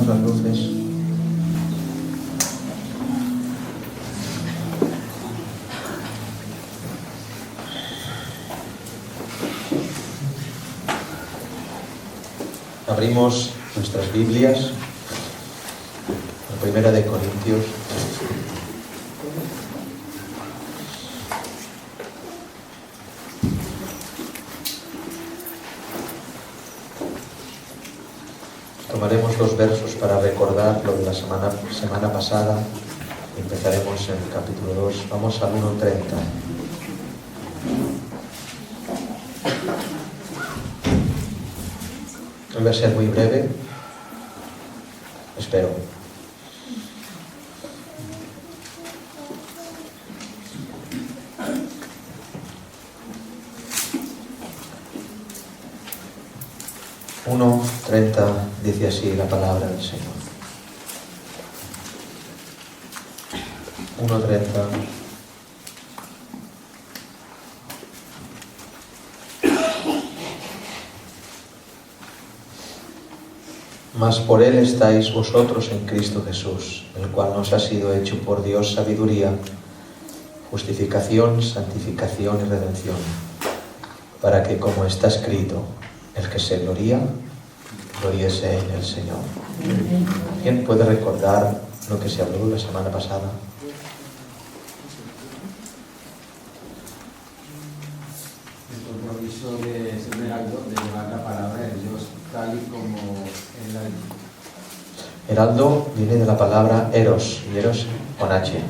Apagamos las luces. Abrimos nuestras Biblias, la primera de Corintios. Tomaremos los versos para recordar lo de la semana pasada. Empezaremos en el capítulo 2. Vamos al 1:30. Voy a ser muy breve, espero. Uno 30 dice así la palabra del Señor. 1:30. Mas por Él estáis vosotros en Cristo Jesús, el cual nos ha sido hecho por Dios sabiduría, justificación, santificación y redención, para que, como está escrito, el que se gloría, gloríese en el Señor. ¿Quién puede recordar lo que se habló la semana pasada? El compromiso de Heraldo de llevar la palabra de Dios tal y como él la dijo. Heraldo viene de la palabra eros, y eros con H.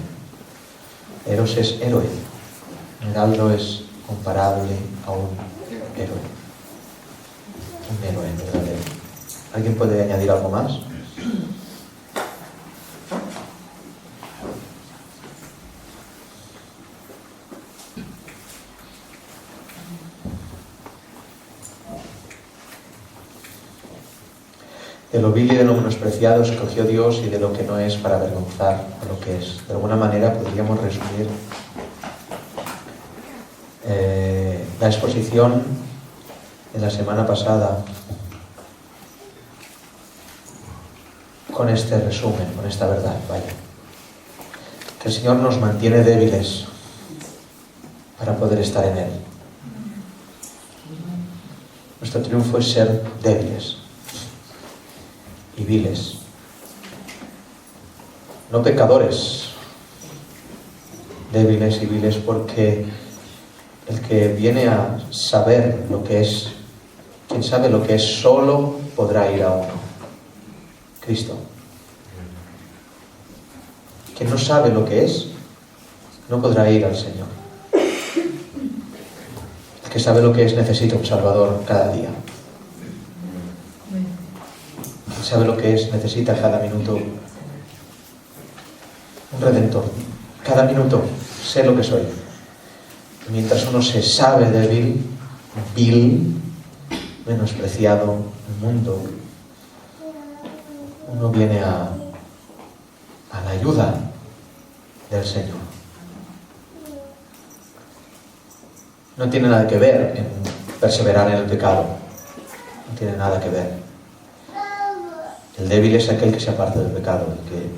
Eros es héroe. Heraldo es comparable a un héroe. Un héroe verdadero. ¿Alguien puede añadir algo más? De lo vil y de lo menospreciado escogió Dios y de lo que no es para avergonzar a lo que es. De alguna manera podríamos resumir la exposición de la semana pasada con este resumen, con esta verdad, vaya. Que el Señor nos mantiene débiles para poder estar en Él. Nuestro triunfo es ser débiles y viles, no pecadores, débiles y viles, porque el que viene a saber lo que es, quien sabe lo que es, solo podrá ir a uno: Cristo. Quien no sabe lo que es, no podrá ir al Señor. El que sabe lo que es necesita un Salvador cada día. Sabe lo que es, necesita cada minuto un Redentor. Cada minuto sé lo que soy. Y mientras uno se sabe débil, vil, menospreciado, mundo, uno viene a la ayuda del Señor. No tiene nada que ver en perseverar en el pecado. No tiene nada que ver. El débil es aquel que se aparta del pecado, el que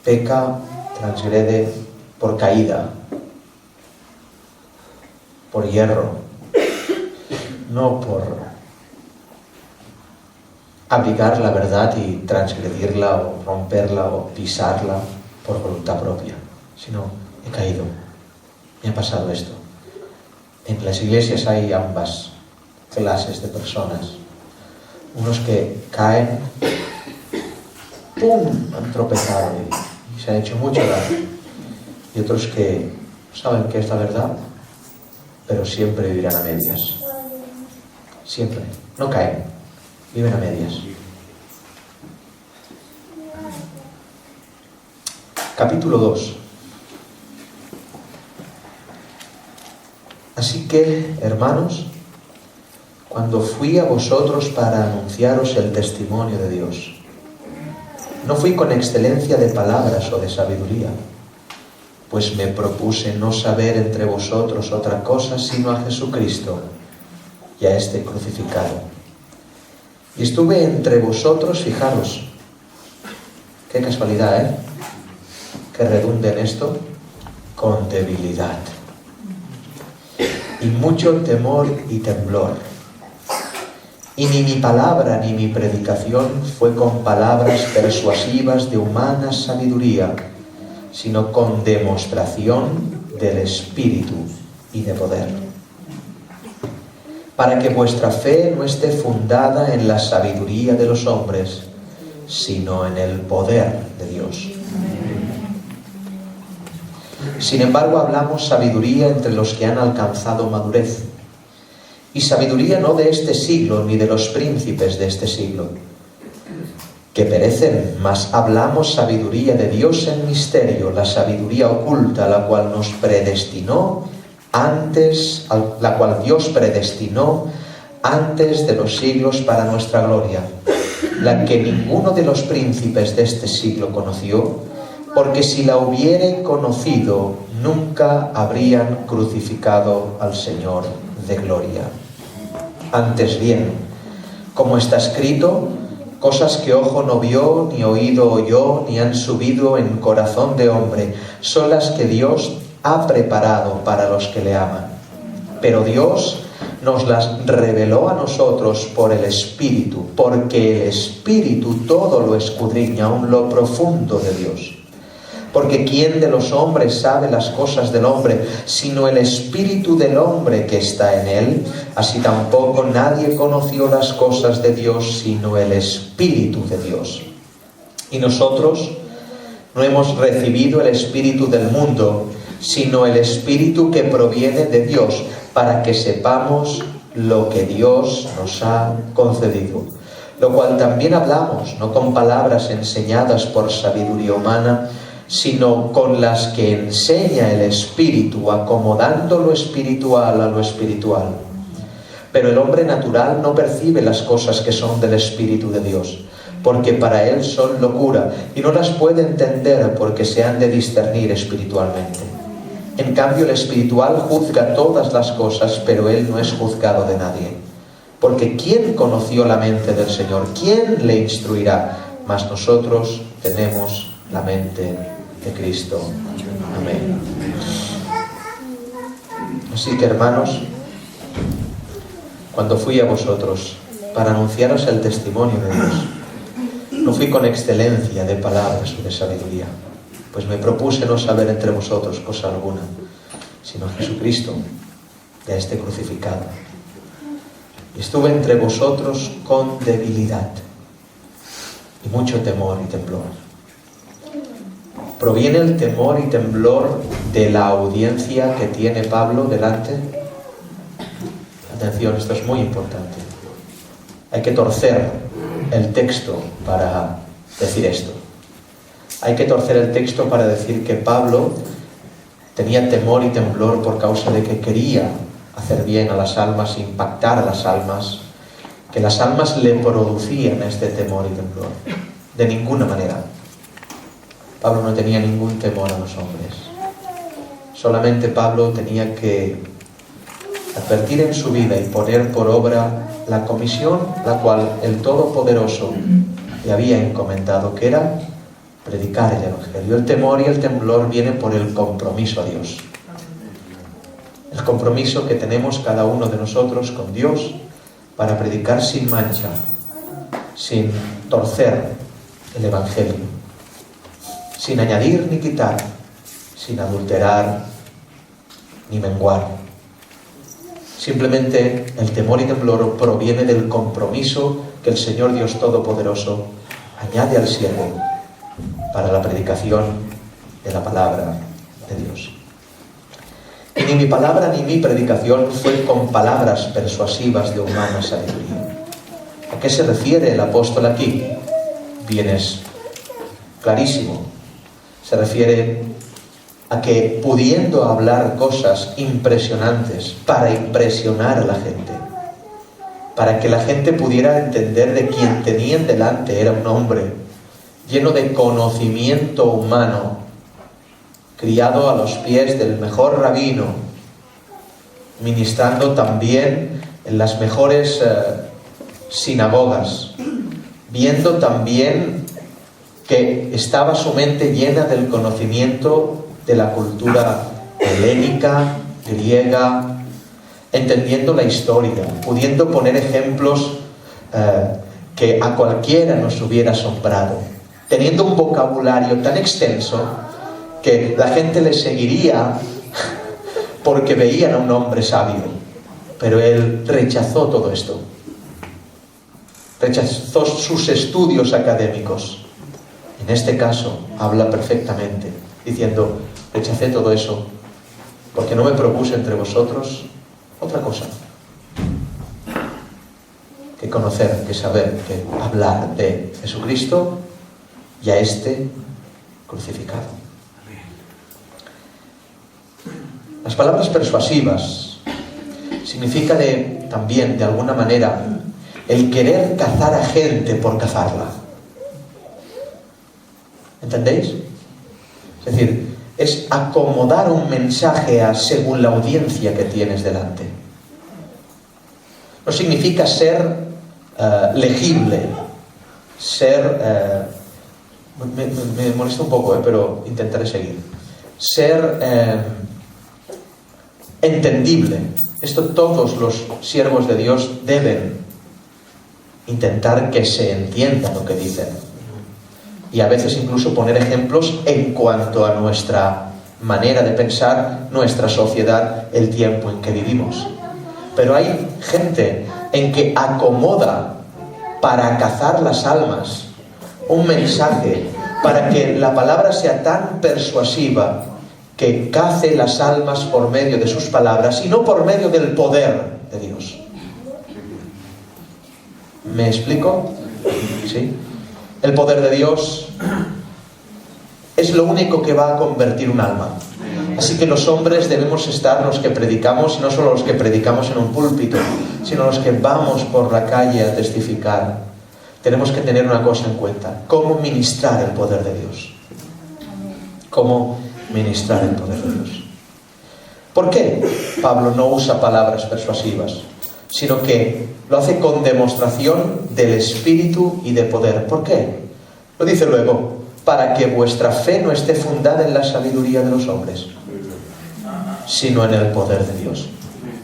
peca, transgrede por caída, por hierro, no por abrigar la verdad y transgredirla o romperla o pisarla por voluntad propia, sino he caído, me ha pasado esto. En las iglesias hay ambas clases de personas. Unos que caen, ¡pum!, han tropezado y se han hecho mucho daño. Y otros que saben que es la verdad, pero siempre vivirán a medias. Siempre. No caen, viven a medias. Capítulo 2. Así que, hermanos, cuando fui a vosotros para anunciaros el testimonio de Dios, no fui con excelencia de palabras o de sabiduría, pues me propuse no saber entre vosotros otra cosa sino a Jesucristo y a este crucificado. Y estuve entre vosotros, fijaros, qué casualidad, que redunde en esto, con debilidad y mucho temor y temblor. Y ni mi palabra ni mi predicación fue con palabras persuasivas de humana sabiduría, sino con demostración del Espíritu y de poder, para que vuestra fe no esté fundada en la sabiduría de los hombres, sino en el poder de Dios. Sin embargo, hablamos sabiduría entre los que han alcanzado madurez, y sabiduría no de este siglo ni de los príncipes de este siglo, que perecen, mas hablamos sabiduría de Dios en misterio, la sabiduría oculta, la cual nos predestinó antes, la cual Dios predestinó antes de los siglos para nuestra gloria, la que ninguno de los príncipes de este siglo conoció, porque si la hubiere conocido, nunca habrían crucificado al Señor de gloria. Antes bien, como está escrito, cosas que ojo no vio, ni oído oyó, ni han subido en corazón de hombre, son las que Dios ha preparado para los que le aman. Pero Dios nos las reveló a nosotros por el Espíritu, porque el Espíritu todo lo escudriña, aun lo profundo de Dios. Porque ¿quién de los hombres sabe las cosas del hombre, sino el espíritu del hombre que está en él? Así tampoco nadie conoció las cosas de Dios, sino el Espíritu de Dios. Y nosotros no hemos recibido el espíritu del mundo, sino el Espíritu que proviene de Dios, para que sepamos lo que Dios nos ha concedido. Lo cual también hablamos, no con palabras enseñadas por sabiduría humana, sino con las que enseña el Espíritu, acomodando lo espiritual a lo espiritual. Pero el hombre natural no percibe las cosas que son del Espíritu de Dios, porque para él son locura, y no las puede entender porque se han de discernir espiritualmente. En cambio, el espiritual juzga todas las cosas, pero él no es juzgado de nadie. Porque ¿quién conoció la mente del Señor? ¿Quién le instruirá? Mas nosotros tenemos la mente de Cristo. Amén. Así que, hermanos, cuando fui a vosotros para anunciaros el testimonio de Dios, no fui con excelencia de palabras o de sabiduría, pues me propuse no saber entre vosotros cosa alguna, sino Jesucristo y a este crucificado. Y estuve entre vosotros con debilidad y mucho temor y temblor. ¿Proviene el temor y temblor de la audiencia que tiene Pablo delante? Atención, esto es muy importante. Hay que torcer el texto para decir esto. Hay que torcer el texto para decir que Pablo tenía temor y temblor por causa de que quería hacer bien a las almas, impactar a las almas, que las almas le producían este temor y temblor. De ninguna manera. Pablo no tenía ningún temor a los hombres. Solamente Pablo tenía que advertir en su vida y poner por obra la comisión la cual el Todopoderoso le había encomendado, que era predicar el Evangelio. El temor y el temblor vienen por el compromiso a Dios. El compromiso que tenemos cada uno de nosotros con Dios para predicar sin mancha, sin torcer el Evangelio, sin añadir ni quitar, sin adulterar ni menguar. Simplemente el temor y temblor proviene del compromiso que el Señor Dios Todopoderoso añade al siervo para la predicación de la palabra de Dios. Y ni mi palabra ni mi predicación fue con palabras persuasivas de humana sabiduría. ¿A qué se refiere el apóstol aquí? Bien, es clarísimo. Se refiere a que, pudiendo hablar cosas impresionantes para impresionar a la gente, para que la gente pudiera entender de quien tenían delante era un hombre lleno de conocimiento humano, criado a los pies del mejor rabino, ministrando también en las mejores sinagogas, viendo también que estaba su mente llena del conocimiento de la cultura helénica, griega, entendiendo la historia, pudiendo poner ejemplos que a cualquiera nos hubiera asombrado, teniendo un vocabulario tan extenso que la gente le seguiría porque veían a un hombre sabio. Pero él rechazó todo esto, rechazó sus estudios académicos. En este caso habla perfectamente, diciendo: rechacé todo eso porque no me propuse entre vosotros otra cosa que conocer, que saber, que hablar de Jesucristo y a este crucificado. Las palabras persuasivas significa también, de alguna manera, el querer cazar a gente por cazarla. ¿Entendéis? Es decir, es acomodar un mensaje según la audiencia que tienes delante. No significa ser legible, ser... me molesta un poco, pero intentaré seguir. Ser entendible. Esto todos los siervos de Dios deben intentar que se entienda lo que dicen. Y a veces incluso poner ejemplos en cuanto a nuestra manera de pensar, nuestra sociedad, el tiempo en que vivimos. Pero hay gente en que acomoda para cazar las almas un mensaje, para que la palabra sea tan persuasiva que cace las almas por medio de sus palabras y no por medio del poder de Dios. ¿Me explico? ¿Sí? El poder de Dios es lo único que va a convertir un alma. Así que los hombres debemos estar los que predicamos, y no solo los que predicamos en un púlpito, sino los que vamos por la calle a testificar. Tenemos que tener una cosa en cuenta: cómo ministrar el poder de Dios. Cómo ministrar el poder de Dios. ¿Por qué Pablo no usa palabras persuasivas, sino que lo hace con demostración del Espíritu y de poder? ¿Por qué? Lo dice luego: para que vuestra fe no esté fundada en la sabiduría de los hombres, sino en el poder de Dios.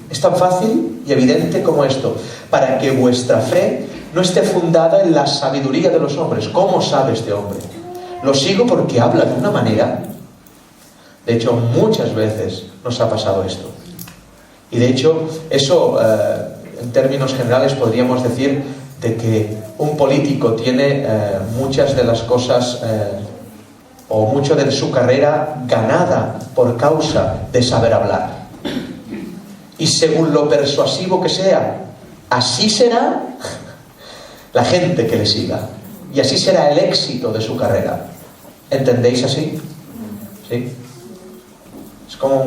Es tan fácil y evidente como esto: para que vuestra fe no esté fundada en la sabiduría de los hombres. ¿Cómo sabe este hombre? Lo sigo porque habla de una manera. De hecho, muchas veces nos ha pasado esto. Y de hecho, eso, en términos generales, podríamos decir de que un político tiene muchas de las cosas o mucho de su carrera ganada por causa de saber hablar. Y según lo persuasivo que sea, así será la gente que le siga. Y así será el éxito de su carrera. ¿Entendéis así? ¿Sí? Es como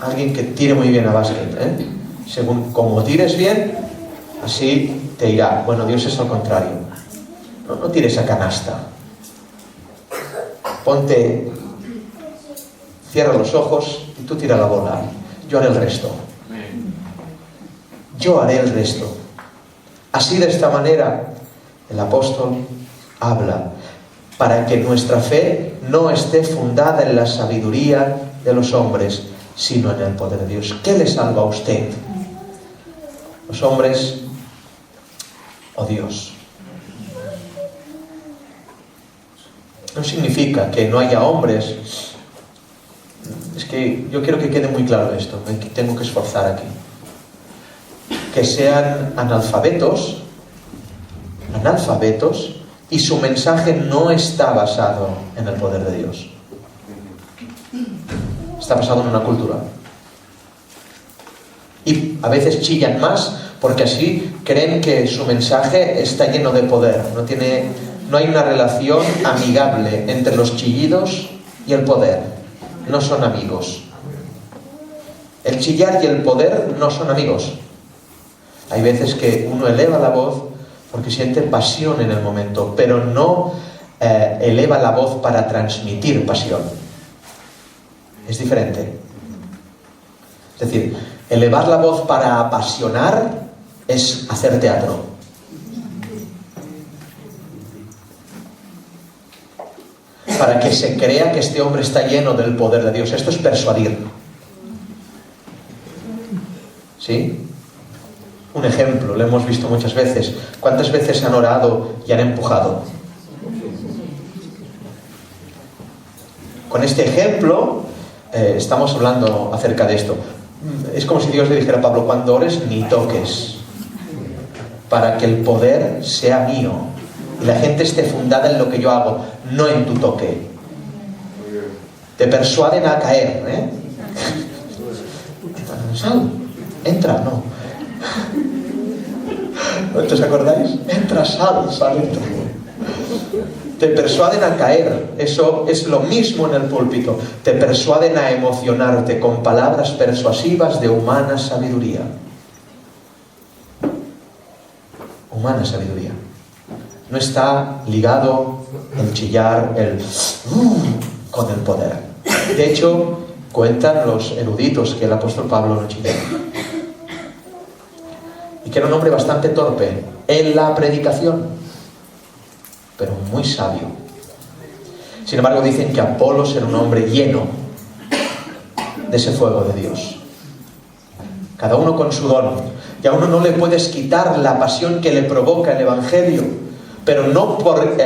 alguien que tire muy bien a básquet, ¿eh? Según como tires bien, así te irá. Bueno, Dios es al contrario. No tires a canasta. Cierra los ojos y tú tira la bola. Yo haré el resto. Yo haré el resto. Así, de esta manera, el apóstol habla para que nuestra fe no esté fundada en la sabiduría de los hombres, sino en el poder de Dios. ¿Qué le salva a usted? ¿Los hombres o Dios? No significa que no haya hombres. Es que yo quiero que quede muy claro esto. Me tengo que esforzar aquí. Que sean analfabetos y su mensaje no está basado en el poder de Dios. Está basado en una cultura. Y a veces chillan más porque así creen que su mensaje está lleno de poder. No hay una relación amigable entre los chillidos y el poder. No son amigos. El chillar y el poder no son amigos. Hay veces que uno eleva la voz porque siente pasión en el momento, pero no eleva la voz para transmitir pasión. Es diferente. Es decir, elevar la voz para apasionar es hacer teatro. Para que se crea que este hombre está lleno del poder de Dios. Esto es persuadir. ¿Sí? Un ejemplo, lo hemos visto muchas veces. ¿Cuántas veces han orado y han empujado? Con este ejemplo estamos hablando acerca de esto. Es como si Dios le dijera a Pablo: cuando ores, ni toques, para que el poder sea mío y la gente esté fundada en lo que yo hago, no en tu toque. Te persuaden a caer, ¿eh? Sal, entra, no. ¿No os acordáis? Entra, sal, entra. Te persuaden a caer. Eso es lo mismo en el púlpito. Te persuaden a emocionarte con palabras persuasivas de humana sabiduría. Humana sabiduría. No está ligado el chillar, con el poder. De hecho, cuentan los eruditos que el apóstol Pablo no chilló. Y que era un hombre bastante torpe en la predicación, pero muy sabio. Sin embargo, dicen que Apolos era un hombre lleno de ese fuego de Dios. Cada uno con su don. Y a uno no le puedes quitar la pasión que le provoca el Evangelio, pero no por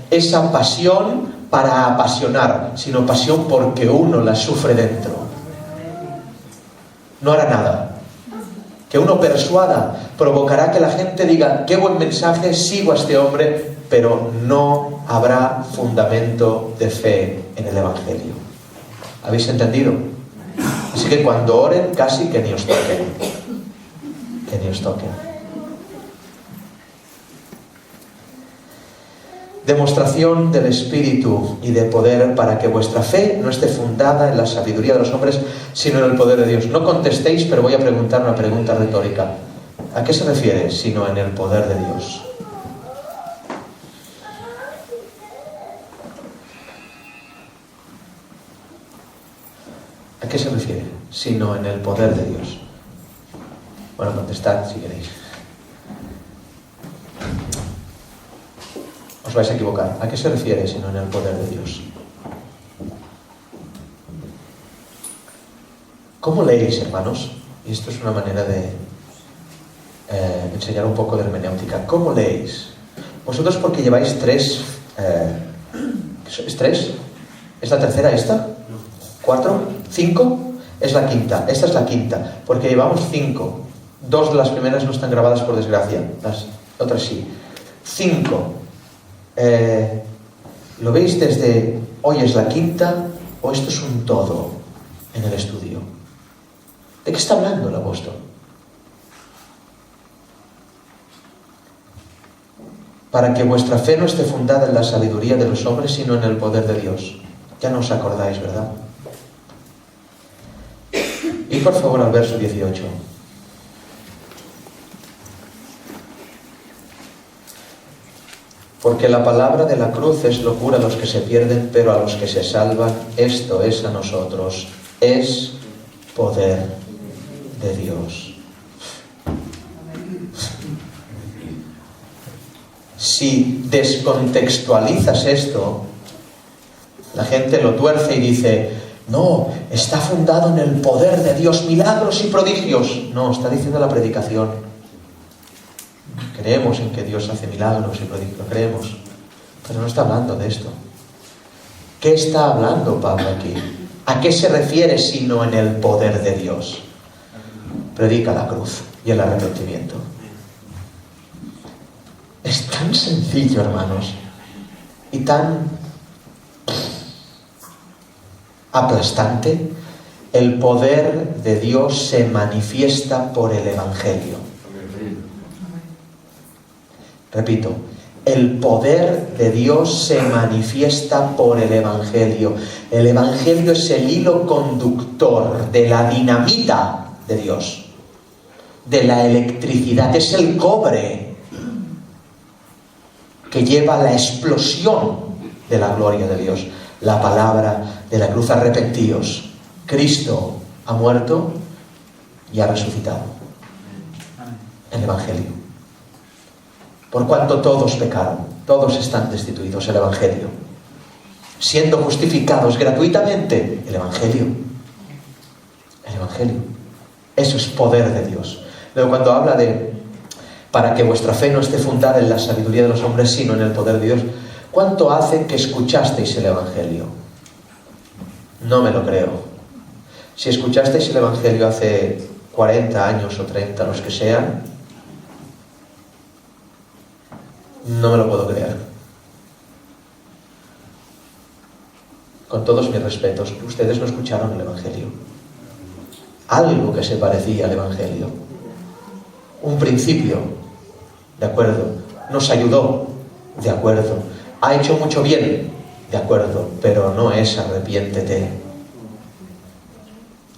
esa pasión para apasionar, sino pasión porque uno la sufre dentro. No hará nada. Que uno persuada provocará que la gente diga: qué buen mensaje, sigo a este hombre, pero no habrá fundamento de fe en el Evangelio. ¿Habéis entendido? Así que cuando oren, casi que ni os toquen. Que ni os toquen. Demostración del Espíritu y de poder para que vuestra fe no esté fundada en la sabiduría de los hombres, sino en el poder de Dios. No contestéis, pero voy a preguntar una pregunta retórica. ¿A qué se refiere sino en el poder de Dios? ¿A qué se refiere sino en el poder de Dios? Bueno, contestad si queréis. Os vais a equivocar. ¿A qué se refiere sino en el poder de Dios? ¿Cómo leéis, hermanos? Y esto es una manera de enseñar un poco de hermenéutica. ¿Cómo leéis? Vosotros, porque lleváis tres... ¿Es tres? ¿Es la tercera esta? ¿4? ¿5? Es la quinta. Esta es la quinta. Porque llevamos 5. 2 de las primeras no están grabadas, por desgracia. Las otras sí. 5. ¿Lo veis desde hoy es la quinta o esto es un todo en el estudio? ¿De qué está hablando el apóstol? Para que vuestra fe no esté fundada en la sabiduría de los hombres, sino en el poder de Dios. Ya no os acordáis, ¿verdad? Y por favor al verso 18. Porque la palabra de la cruz es locura a los que se pierden, pero a los que se salvan, esto es a nosotros, es poder de Dios. Si descontextualizas esto, la gente lo tuerce y dice: no, está fundado en el poder de Dios, milagros y prodigios. No, está diciendo la predicación. Creemos en que Dios hace milagros y prodigios, lo creemos, pero no está hablando de esto. ¿Qué está hablando Pablo aquí? ¿A qué se refiere sino en el poder de Dios? Predica la cruz y el arrepentimiento. Es tan sencillo, hermanos, y tan aplastante. El poder de Dios se manifiesta por el Evangelio. Repito, el poder de Dios se manifiesta por el Evangelio. El Evangelio es el hilo conductor de la dinamita de Dios, de la electricidad. Es el cobre que lleva la explosión de la gloria de Dios. La palabra de la cruz: arrepentíos. Cristo ha muerto y ha resucitado. El Evangelio. Por cuanto todos pecaron, todos están destituidos, el Evangelio. Siendo justificados gratuitamente, el Evangelio. El Evangelio. Eso es poder de Dios. Luego cuando habla de para que vuestra fe no esté fundada en la sabiduría de los hombres, sino en el poder de Dios, ¿cuánto hace que escuchasteis el Evangelio? No me lo creo. Si escuchasteis el Evangelio hace 40 años o 30, los que sean, no me lo puedo creer. Con todos mis respetos, ustedes no escucharon el Evangelio. Algo que se parecía al Evangelio. Un principio, de acuerdo. Nos ayudó, de acuerdo. Ha hecho mucho bien, de acuerdo. Pero no es arrepiéntete.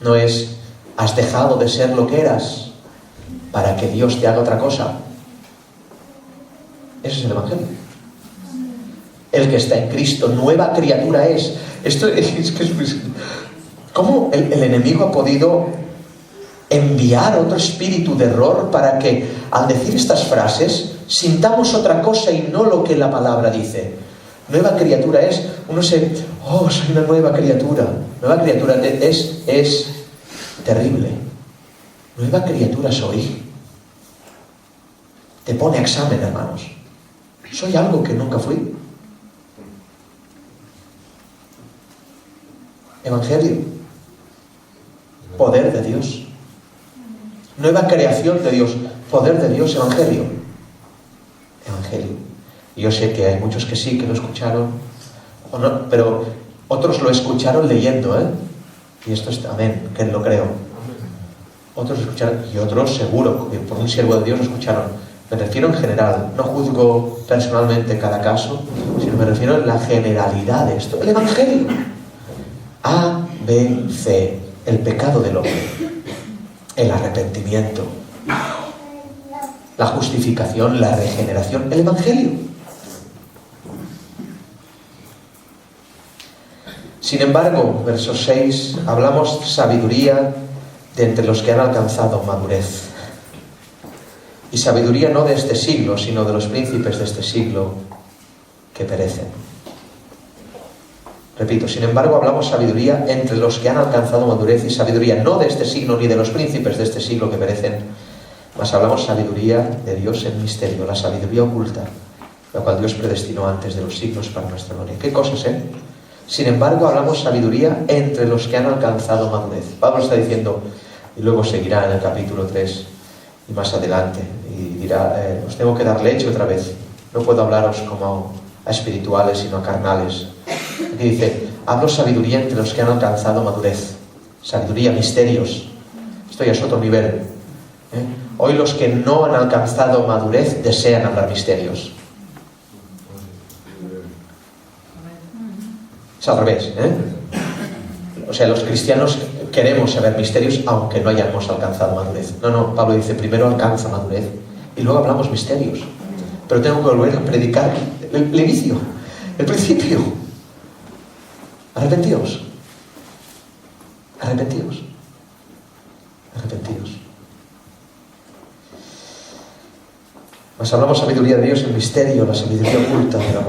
No es has dejado de ser lo que eras para que Dios te haga otra cosa. Ese es el Evangelio. El que está en Cristo, nueva criatura es. Esto es que es... ¿Cómo el enemigo ha podido enviar otro espíritu de error para que al decir estas frases sintamos otra cosa y no lo que la palabra dice? Nueva criatura es, uno se, soy una nueva criatura. Nueva criatura es terrible. Nueva criatura soy. Te pone a examen, hermanos. Soy algo que nunca fui. Evangelio. Poder de Dios. Nueva creación de Dios. Poder de Dios. Evangelio. Evangelio. Y yo sé que hay muchos que sí, que lo escucharon, o no, pero otros lo escucharon leyendo, Y esto es, amén, que lo creo. Otros lo escucharon, y otros seguro, por un siervo de Dios lo escucharon. Me refiero en general, no juzgo personalmente cada caso, sino me refiero en la generalidad de esto. El Evangelio. A, B, C. El pecado del hombre. El arrepentimiento. La justificación, la regeneración. El Evangelio. Sin embargo, verso 6, hablamos sabiduría de entre los que han alcanzado madurez. Y sabiduría no de este siglo, sino de los príncipes de este siglo que perecen. Repito, sin embargo, hablamos sabiduría entre los que han alcanzado madurez y sabiduría no de este siglo ni de los príncipes de este siglo que perecen, mas hablamos sabiduría de Dios en misterio, la sabiduría oculta, la cual Dios predestinó antes de los siglos para nuestra gloria. ¿Qué cosas, Sin embargo, hablamos sabiduría entre los que han alcanzado madurez. Pablo está diciendo, y luego seguirá en el capítulo 3 y más adelante, y dirá, os tengo que dar leche otra vez. No puedo hablaros como a espirituales, sino a carnales. Aquí dice, hablo sabiduría entre los que han alcanzado madurez. Sabiduría, misterios. Esto ya es otro nivel. Hoy los que no han alcanzado madurez desean hablar misterios. Es al revés, O sea, los cristianos queremos saber misterios aunque no hayamos alcanzado madurez. No, Pablo dice, primero alcanza madurez y luego hablamos misterios. Pero tengo que volver a predicar el inicio, el principio. Arrepentíos. Arrepentíos. Arrepentíos. Mas hablamos sabiduría de Dios, el misterio, la sabiduría oculta, de la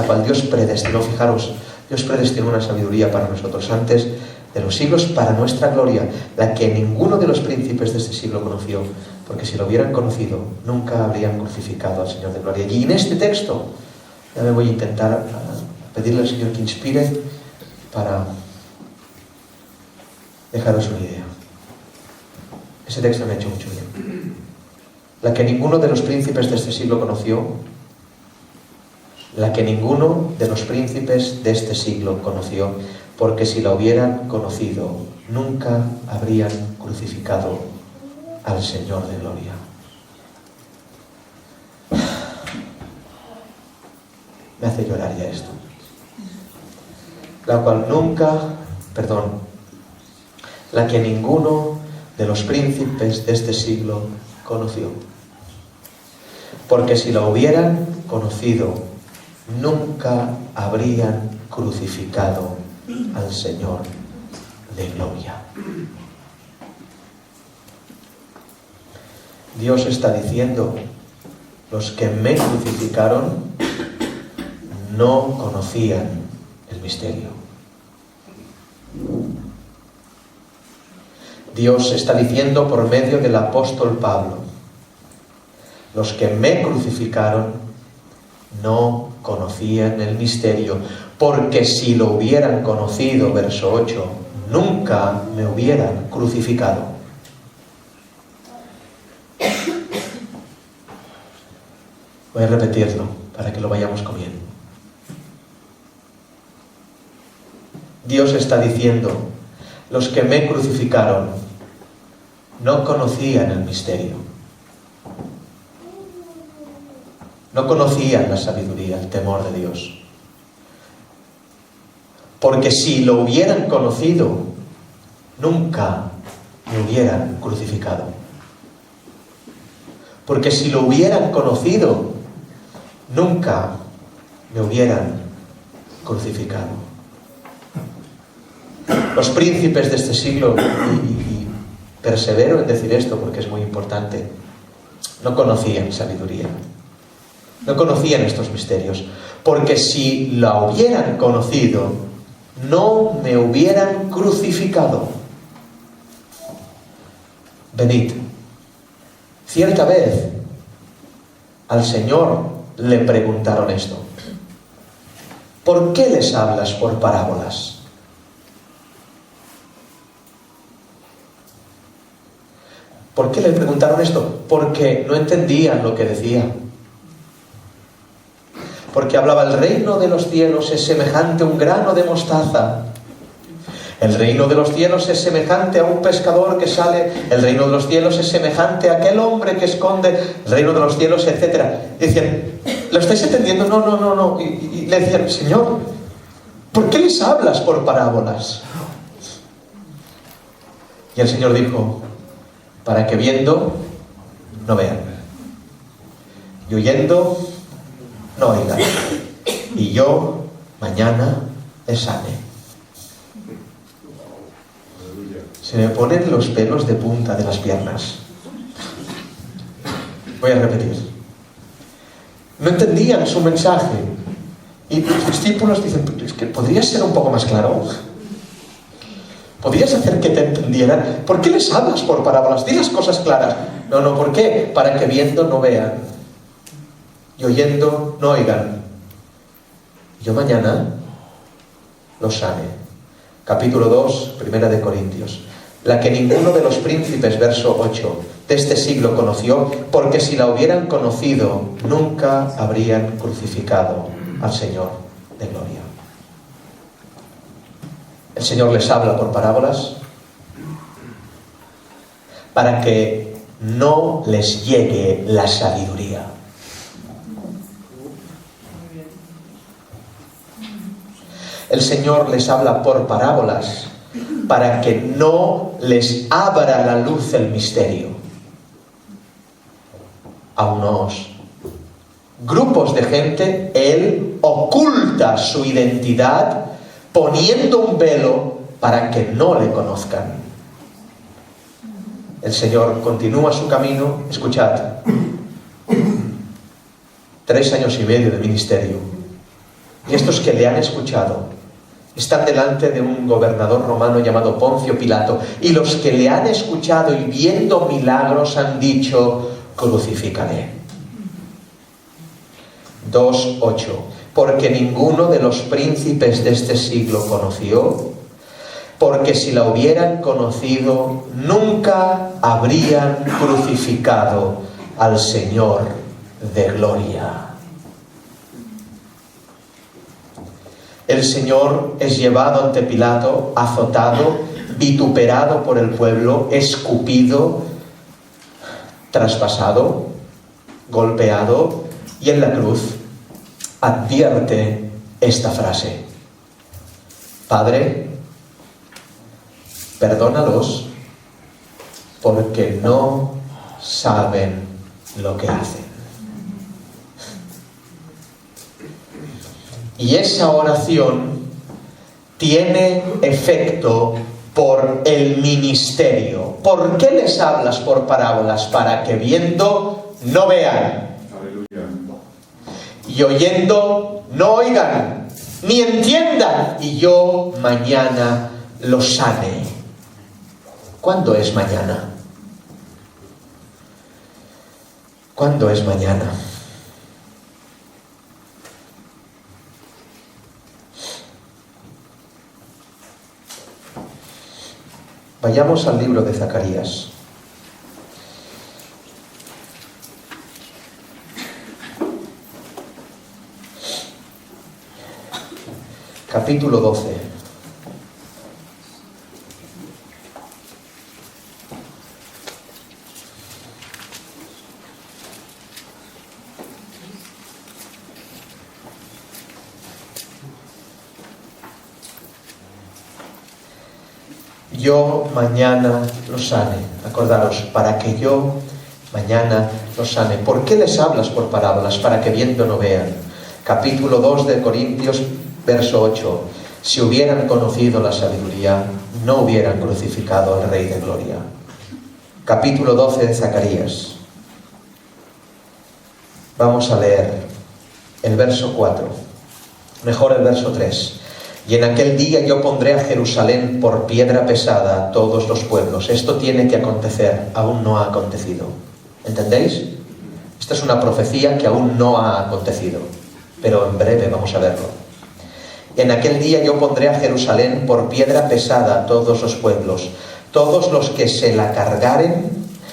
cual Dios predestinó, fijaros, Dios predestinó una sabiduría para nosotros antes de los siglos para nuestra gloria, la que ninguno de los príncipes de este siglo conoció, porque si lo hubieran conocido, nunca habrían crucificado al Señor de gloria. Y en este texto, ya me voy a intentar pedirle al Señor que inspire para dejaros una idea. Ese texto me ha hecho mucho bien. La que ninguno de los príncipes de este siglo conoció, la que ninguno de los príncipes de este siglo conoció, porque si la hubieran conocido, nunca habrían crucificado al Señor de gloria. Me hace llorar ya esto. La que ninguno de los príncipes de este siglo conoció. Porque si la hubieran conocido, nunca habrían crucificado al Señor de gloria. Dios está diciendo: los que me crucificaron no conocían el misterio. Dios está diciendo por medio del apóstol Pablo: los que me crucificaron no conocían el misterio, porque si lo hubieran conocido, verso 8, nunca me hubieran crucificado. Voy a repetirlo para que lo vayamos comiendo. Dios está diciendo: los que me crucificaron no conocían el misterio. No conocían la sabiduría, el temor de Dios. Porque si lo hubieran conocido, nunca me hubieran crucificado. Porque si lo hubieran conocido, nunca me hubieran crucificado. Los príncipes de este siglo, y persevero en decir esto porque es muy importante, no conocían sabiduría. No conocían estos misterios. Porque si la hubieran conocido, no me hubieran crucificado. Venid. Cierta vez al Señor le preguntaron esto: ¿por qué les hablas por parábolas? ¿Por qué le preguntaron esto? Porque no entendían lo que decía. Porque hablaba: el reino de los cielos es semejante a un grano de mostaza. El reino de los cielos es semejante a un pescador que sale. El reino de los cielos es semejante a aquel hombre que esconde. El reino de los cielos, etc. Y decían: ¿lo estáis entendiendo? No. Y le decían: Señor, ¿por qué les hablas por parábolas? Y el Señor dijo: para que viendo no vean, y oyendo no oigan, y yo mañana les sane. Se me ponen los pelos de punta de las piernas. Voy a repetir. No entendían su mensaje. Y los discípulos dicen: es que podrías ser un poco más claro. ¿Podrías hacer que te entendieran? ¿Por qué les hablas por parábolas? Di las cosas claras. No, ¿por qué? Para que viendo no vean, y oyendo no oigan. Yo mañana los sane. Capítulo 2, Primera de Corintios. La que ninguno de los príncipes, verso 8, de este siglo conoció, porque si la hubieran conocido, nunca habrían crucificado al Señor de gloria. El Señor les habla por parábolas para que no les llegue la sabiduría. El Señor les habla por parábolas para que no les abra la luz el misterio. A unos grupos de gente, Él oculta su identidad poniendo un velo para que no le conozcan. El Señor continúa su camino. Escuchad, 3 años y medio de ministerio, y estos que le han escuchado están delante de un gobernador romano llamado Poncio Pilato, y los que le han escuchado y viendo milagros han dicho: crucifícale. 2:8. Porque ninguno de los príncipes de este siglo conoció, porque si la hubieran conocido, nunca habrían crucificado al Señor de gloria. El Señor es llevado ante Pilato, azotado, vituperado por el pueblo, escupido, traspasado, golpeado, y en la cruz advierte esta frase: Padre, perdónalos porque no saben lo que hacen. Y esa oración tiene efecto por el ministerio ¿por qué les hablas por parábolas? Para que viendo no vean. Aleluya. Y oyendo no oigan, ni entiendan, y yo mañana los sane. ¿Cuándo es mañana? ¿Cuándo es mañana? Vayamos al libro de Zacarías. Capítulo 12. Yo mañana los sane. Acordaros, para que yo mañana los sane. ¿Por qué les hablas por parábolas? Para que viendo no vean. Capítulo 2 de Corintios, verso 8. Si hubieran conocido la sabiduría, no hubieran crucificado al Rey de Gloria. Capítulo 12 de Zacarías. Vamos a leer el verso 4. Mejor el verso 3. Y en aquel día yo pondré a Jerusalén por piedra pesada a todos los pueblos. Esto tiene que acontecer, aún no ha acontecido. ¿Entendéis? Esta es una profecía que aún no ha acontecido, pero en breve vamos a verlo. En aquel día yo pondré a Jerusalén por piedra pesada a todos los pueblos. Todos los que se la cargaren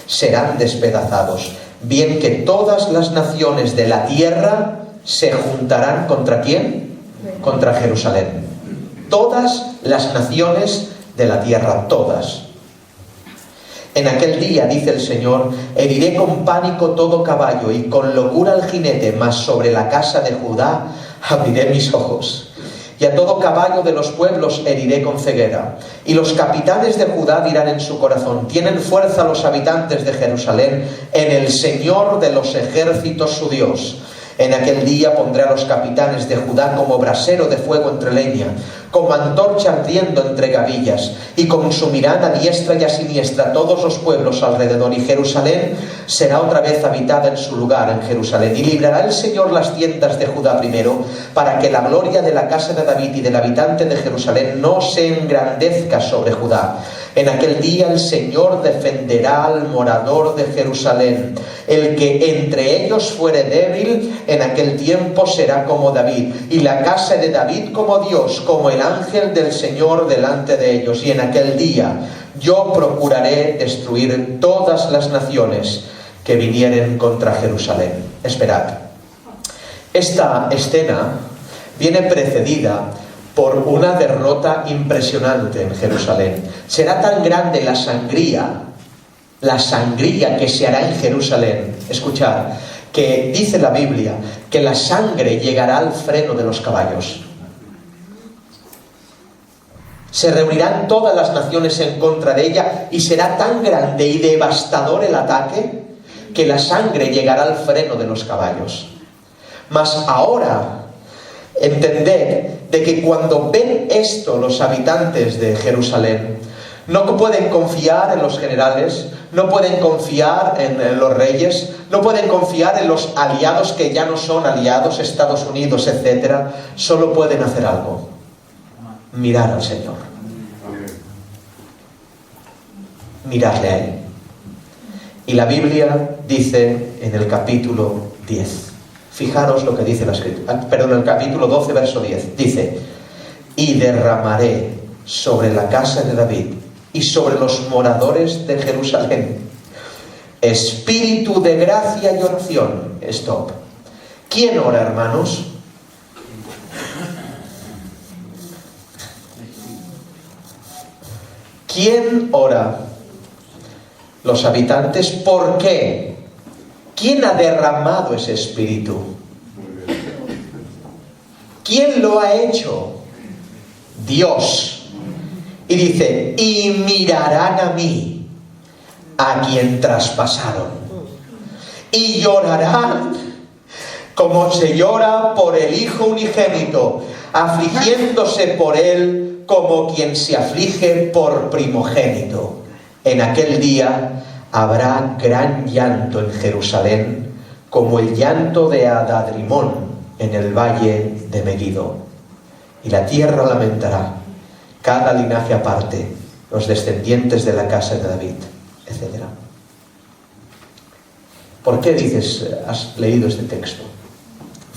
serán despedazados. Bien que todas las naciones de la tierra se juntarán ¿contra quién? Contra Jerusalén. Todas las naciones de la tierra, todas. En aquel día, dice el Señor, heriré con pánico todo caballo y con locura al jinete, mas sobre la casa de Judá abriré mis ojos. Y a todo caballo de los pueblos heriré con ceguera. Y los capitanes de Judá dirán en su corazón, tienen fuerza los habitantes de Jerusalén en el Señor de los ejércitos su Dios. En aquel día pondré a los capitanes de Judá como brasero de fuego entre leña, como antorcha ardiendo entre gavillas, y consumirán a diestra y a siniestra todos los pueblos alrededor, y Jerusalén será otra vez habitada en su lugar en Jerusalén. Y librará el Señor las tiendas de Judá primero, para que la gloria de la casa de David y del habitante de Jerusalén no se engrandezca sobre Judá. En aquel día el Señor defenderá al morador de Jerusalén. El que entre ellos fuere débil, en aquel tiempo será como David, y la casa de David como Dios, como el ángel del Señor delante de ellos. Y en aquel día yo procuraré destruir todas las naciones que vinieren contra Jerusalén. Esperad. Esta escena viene precedida por una derrota impresionante en Jerusalén. Será tan grande la sangría que se hará en Jerusalén. Escuchad, que dice la Biblia que la sangre llegará al freno de los caballos. Se reunirán todas las naciones en contra de ella y será tan grande y devastador el ataque que la sangre llegará al freno de los caballos. Mas ahora entended de que cuando ven esto los habitantes de Jerusalén, no pueden confiar en los generales, no pueden confiar en los reyes, no pueden confiar en los aliados que ya no son aliados, Estados Unidos, etc. Solo pueden hacer algo: mirar al Señor, mirarle a Él. Y la Biblia dice en el capítulo 10, fijaros lo que dice la Escritura, perdón, en el capítulo 12, verso 10, dice: y derramaré sobre la casa de David y sobre los moradores de Jerusalén espíritu de gracia y oración. Stop. ¿Quién ora, hermanos? ¿Quién ora? Los habitantes. ¿Por qué? ¿Quién ha derramado ese espíritu? ¿Quién lo ha hecho? Dios. Y dice: y mirarán a mí, a quien traspasaron, y llorarán como se llora por el Hijo unigénito, afligiéndose por él como quien se aflige por primogénito. En aquel día habrá gran llanto en Jerusalén, como el llanto de Adadrimón en el valle de Megiddo. Y la tierra lamentará, cada linaje aparte, los descendientes de la casa de David, etc. ¿Por qué dices, has leído este texto?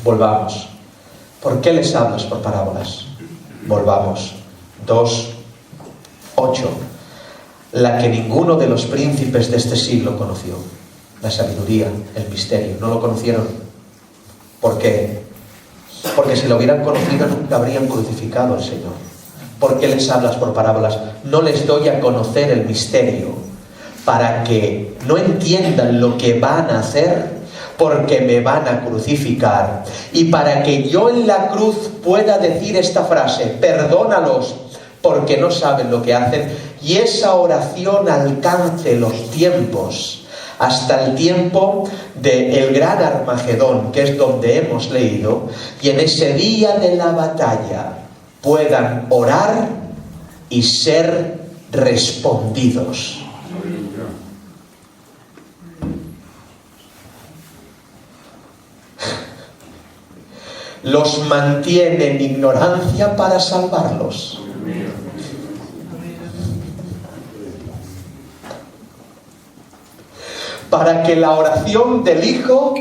Volvamos. ¿Por qué les hablas por parábolas? Volvamos. 2:8. La que ninguno de los príncipes de este siglo conoció. La sabiduría, el misterio. No lo conocieron. ¿Por qué? Porque si lo hubieran conocido nunca habrían crucificado al Señor. ¿Por qué les hablas por parábolas? No les doy a conocer el misterio para que no entiendan lo que van a hacer, porque me van a crucificar, y para que yo en la cruz pueda decir esta frase: perdónalos porque no saben lo que hacen, y esa oración alcance los tiempos, hasta el tiempo del gran Armagedón, que es donde hemos leído, y en ese día de la batalla puedan orar y ser respondidos. Los mantiene en ignorancia para salvarlos. Para que la oración del Hijo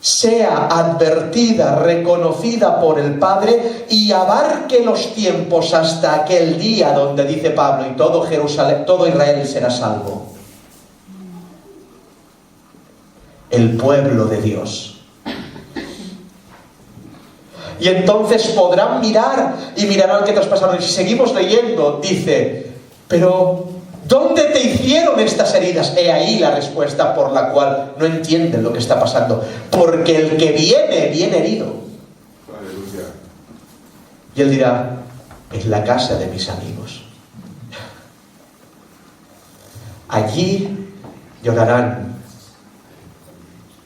sea advertida, reconocida por el Padre y abarque los tiempos hasta aquel día donde dice Pablo: y todo Jerusalén, todo Israel será salvo. El pueblo de Dios. Y entonces podrán mirar y mirarán qué traspasaron. Y si seguimos leyendo, dice: pero ¿dónde te hicieron estas heridas? He ahí la respuesta por la cual no entienden lo que está pasando. Porque el que viene herido. Aleluya. Y él dirá: en la casa de mis amigos. Allí llorarán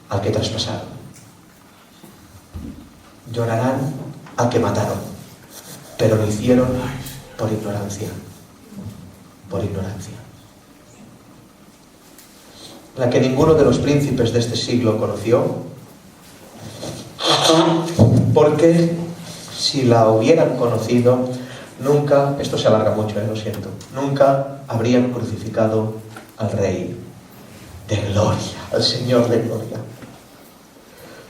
al que traspasaron. Llorarán al que mataron, pero lo hicieron por ignorancia. Por ignorancia. La que ninguno de los príncipes de este siglo conoció, porque si la hubieran conocido, nunca, esto se alarga mucho, lo siento, nunca habrían crucificado al Rey de gloria, al Señor de gloria.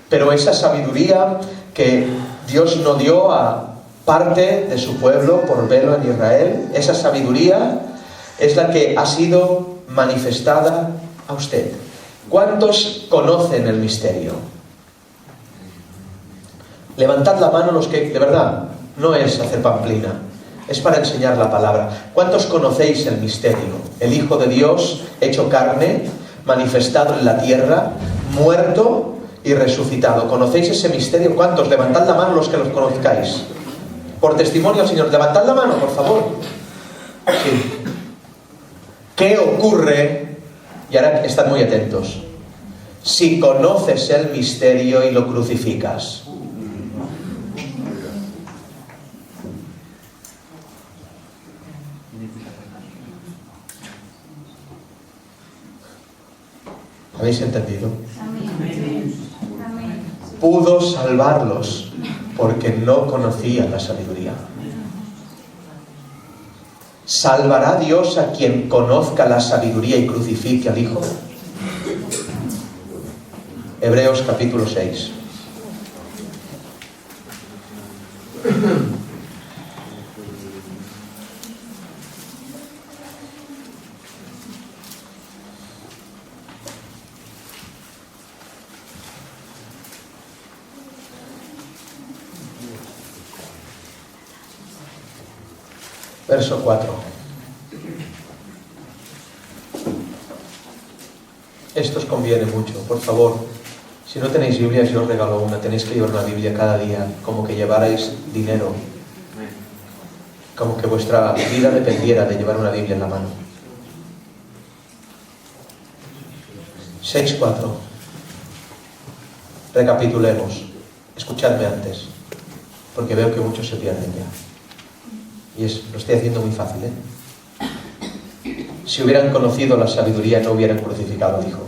Pero esa sabiduría que Dios no dio a parte de su pueblo por verlo en Israel, esa sabiduría es la que ha sido manifestada a usted. ¿Cuántos conocen el misterio? Levantad la mano los que, de verdad, no es hacer pamplina, es para enseñar la palabra. ¿Cuántos conocéis el misterio? El Hijo de Dios hecho carne, manifestado en la tierra, muerto y resucitado. ¿Conocéis ese misterio? ¿Cuántos? Levantad la mano los que los conozcáis. Por testimonio al Señor, levantad la mano, por favor. Sí. ¿Qué ocurre? Y ahora estad muy atentos. Si conoces el misterio y lo crucificas. ¿Habéis entendido? Pudo salvarlos porque no conocía la sabiduría. ¿Salvará Dios a quien conozca la sabiduría y crucifique al Hijo? Hebreos capítulo 6. Verso 4. Esto os conviene mucho, por favor. Si no tenéis Biblia, yo os regalo una. Tenéis que llevar una Biblia cada día, como que llevarais dinero. Como que vuestra vida dependiera de llevar una Biblia en la mano. 6:4. Recapitulemos. Escuchadme antes, porque veo que muchos se pierden ya. Y lo estoy haciendo muy fácil, ¿eh? Si hubieran conocido la sabiduría, no hubieran crucificado al Hijo.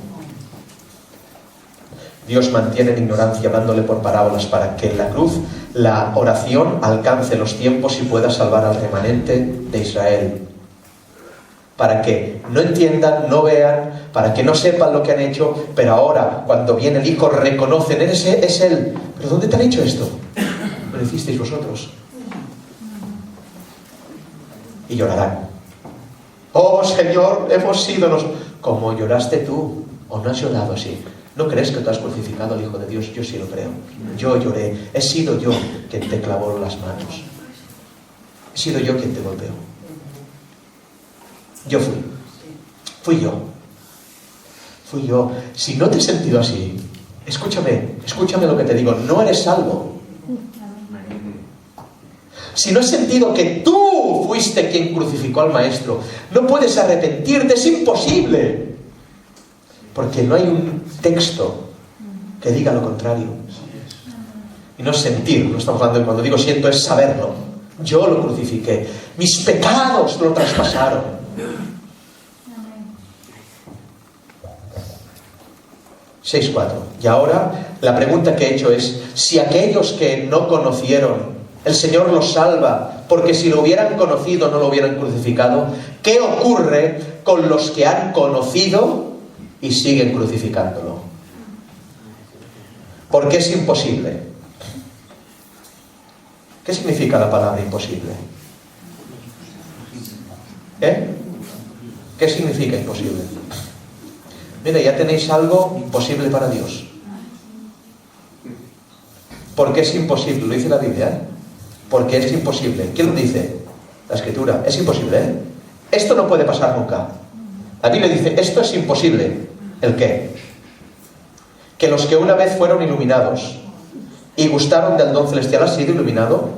Dios mantiene en ignorancia, hablándole por parábolas, para que en la cruz la oración alcance los tiempos y pueda salvar al remanente de Israel. Para que no entiendan, no vean, para que no sepan lo que han hecho, pero ahora, cuando viene el Hijo, reconocen, es Él. ¿Pero dónde te han hecho esto? Me lo hicisteis vosotros. Y llorarán. Oh Señor, hemos sido los... Como lloraste tú, o no has llorado así. ¿No crees que tú has crucificado al Hijo de Dios? Yo sí lo creo. Yo lloré. He sido yo quien te clavó las manos. He sido yo quien te golpeó. Yo fui. Fui yo. Si no te has sentido así, escúchame lo que te digo. No eres salvo. Si no has sentido que tú fuiste quien crucificó al Maestro, no puedes arrepentirte. Es imposible. Porque no hay un texto que diga lo contrario. Y no es sentir, no estamos hablando de, cuando digo siento, es saberlo. Yo lo crucifiqué. Mis pecados lo traspasaron. 6:4. Y ahora la pregunta que he hecho es, si aquellos que no conocieron, el Señor los salva, porque si lo hubieran conocido no lo hubieran crucificado, ¿qué ocurre con los que han conocido y siguen crucificándolo? Porque es imposible. ¿Qué significa la palabra imposible? ¿Qué significa imposible? Mira, ya tenéis algo imposible para Dios. ¿Por qué es imposible? Lo dice la Biblia, ¿eh? Porque es imposible. ¿Quién lo dice? La Escritura. Es imposible, ¿eh? Esto no puede pasar nunca. La Biblia dice, esto es imposible. ¿El qué? Que los que una vez fueron iluminados y gustaron del don celestial, ¿has sido iluminado?